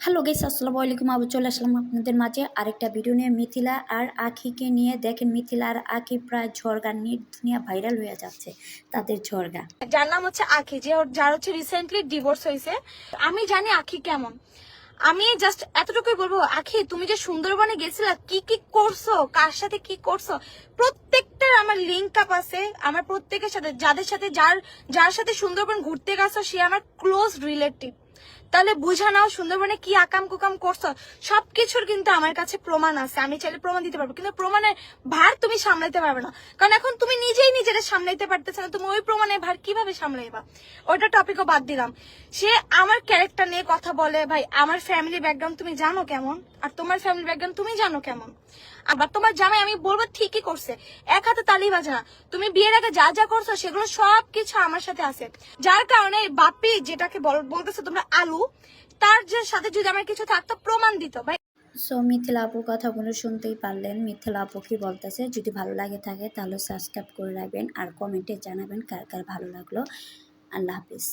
Hello guys, আসসালামু আলাইকুম। আবার চলে আসলাম আপনাদের মাঝে আরেকটা ভিডিও নিয়ে। মিথিলা আর আখিকে নিয়ে। দেখেন, মিথিলা আর আখি প্রায় ঝড়গা নিয়ে দুনিয়া ভাইরাল হয়ে যাচ্ছে তাদের ঝড়গা। যার নাম হচ্ছে আখি, যার হচ্ছে রিসেন্টলি ডিভোর্স হয়েছে। আমি জানি আখি কেমন। আমি জাস্ট এতটুকুই বলবো, আখি তুমি যে সুন্দরবনে গেছিলা, কি কি করছো, কার সাথে কি করছো, প্রত্যেকটার আমার লিঙ্ক আপ আছে। আমার প্রত্যেকের সাথে, যাদের সাথে যার সাথে সুন্দরবন ঘুরতে গেছো, সে আমার ক্লোজ রিলেটিভ। তাহলে বুঝা নাও সুন্দরবনে কি আকাম কুকাম করছো। সবকিছুর কিন্তু আমার কাছে প্রমাণ আছে। আমি চাইলে প্রমাণ দিতে পারবো, কিন্তু প্রমাণের ভার তুমি সামলাইতে পারবে না। কারণ এখন তুমি নিজেই নিজেরা সামলাইতে পারতেছ না, তুমি ওই প্রমাণের ভার কিভাবে সামলাইবা? ওইটা টপিকও বাদ দিলাম। সে আমার ক্যারেক্টার নিয়ে কথা বলে। ভাই, আমার ফ্যামিলি ব্যাকগ্রাউন্ড তুমি জানো কেমন, আর তোমার ফ্যামিলি ব্যাকগ্রাউন্ড তুমি জানো কেমন। আবার তোমার জামাই, আমি বলবো ঠিকই করছে, এক হাতে তালি বাজে না। তুমি বিয়ের আগে যা যা করছো সেগুলো সবকিছু আমার সাথে আছে। যার কারণে বাপি যেটাকে বলতেছে তোমরা আলু, তার যে সাথে যদি আমার কিছু থাকতো প্রমাণ দিত ভাই। সো মিথিলা আপুর কথাগুলো শুনতেই পারলেন। মিথিলা আপু কি বলতেছে, যদি ভালো লাগে থাকে তাহলে সাবস্ক্রাইব করে রাখবেন আর কমেন্টে জানাবেন কার কার ভালো লাগলো। আল্লাহ হাফিজ।